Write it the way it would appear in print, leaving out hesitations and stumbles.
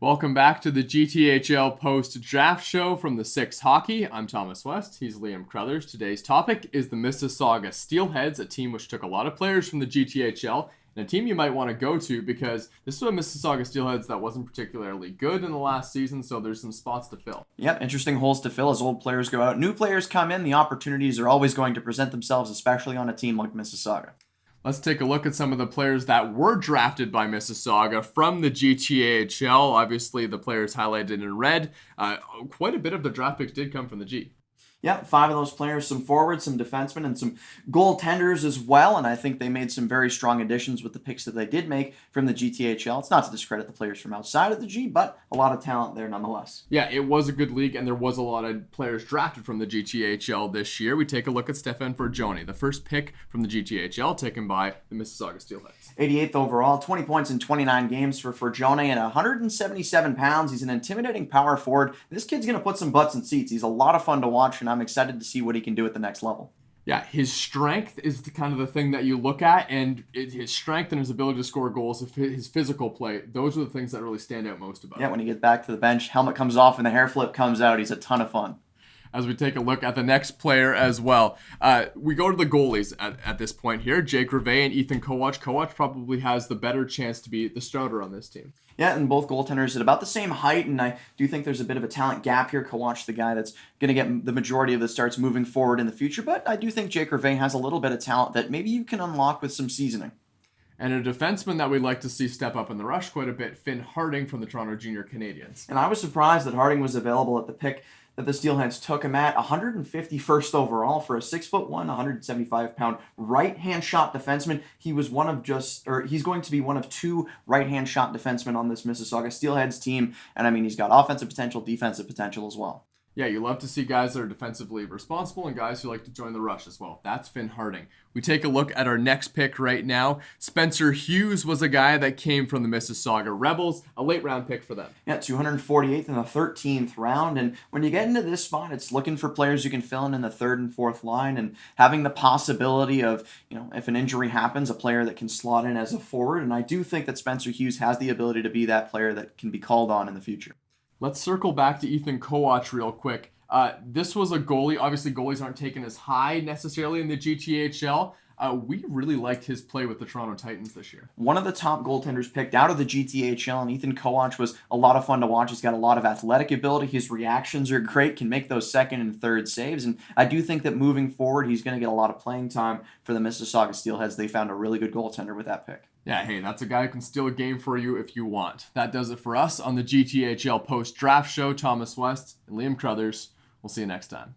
Welcome back to the GTHL post-draft show from the 6th Hockey. I'm Thomas West. He's Liam Crothers. Today's topic is the Mississauga Steelheads, a team which took a lot of players from the GTHL, and a team you might want to go to because this was a Mississauga Steelheads that wasn't particularly good in the last season, so there's some spots to fill. Yep, interesting holes to fill as old players go out. New players come in. The opportunities are always going to present themselves, especially on a team like Mississauga. Let's take a look at some of the players that were drafted by Mississauga from the GTHL. Obviously, the players highlighted in red. Quite a bit of the draft picks did come from the G. Yep, 5 of those players, some forwards, some defensemen, and some goaltenders as well. And I think they made some very strong additions with the picks that they did make from the GTHL. It's not to discredit the players from outside of the G, but a lot of talent there nonetheless. Yeah, it was a good league, and there was a lot of players drafted from the GTHL this year. We take a look at Stefan Forgione, the first pick from the GTHL, taken by the Mississauga Steelheads. 88th overall, 20 points in 29 games for Forgione, and 177 pounds. He's an intimidating power forward. This kid's going to put some butts in seats. He's a lot of fun to watch, and I'm excited to see what he can do at the next level. Yeah, his strength is kind of the thing that you look at, and his strength and his ability to score goals, his physical play, those are the things that really stand out most about him. Yeah, when he gets back to the bench, helmet comes off and the hair flip comes out. He's a ton of fun. As we take a look at the next player as well. We go to the goalies at this point here. Jake Rivett and Ethan Kowatsch. Kowatsch probably has the better chance to be the starter on this team. Yeah, and both goaltenders at about the same height, and I do think there's a bit of a talent gap here. Kowatsch, the guy that's going to get the majority of the starts moving forward in the future, but I do think Jake Rivett has a little bit of talent that maybe you can unlock with some seasoning. And a defenseman that we'd like to see step up in the rush quite a bit, Finn Harding from the Toronto Junior Canadiens. And I was surprised that Harding was available at the pick that the Steelheads took him at 151st overall for a 6'1", 175-pound right-hand shot defenseman. He's going to be one of 2 right-hand shot defensemen on this Mississauga Steelheads team. And I mean, he's got offensive potential, defensive potential as well. Yeah, you love to see guys that are defensively responsible and guys who like to join the rush as well. That's Finn Harding. We take a look at our next pick right now. Spencer Hughes was a guy that came from the Mississauga Rebels, a late round pick for them. Yeah, 248th in the 13th round. And when you get into this spot, it's looking for players you can fill in the 3rd and 4th line and having the possibility of, if an injury happens, a player that can slot in as a forward. And I do think that Spencer Hughes has the ability to be that player that can be called on in the future. Let's circle back to Ethan Kowatsch real quick. This was a goalie. Obviously, goalies aren't taken as high necessarily in the GTHL. We really liked his play with the Toronto Titans this year. One of the top goaltenders picked out of the GTHL, and Ethan Kowatsch was a lot of fun to watch. He's got a lot of athletic ability. His reactions are great, can make those 2nd and 3rd saves. And I do think that moving forward, he's going to get a lot of playing time for the Mississauga Steelheads. They found a really good goaltender with that pick. Yeah, hey, that's a guy who can steal a game for you if you want. That does it for us on the GTHL post-draft show. Thomas West and Liam Crothers. We'll see you next time.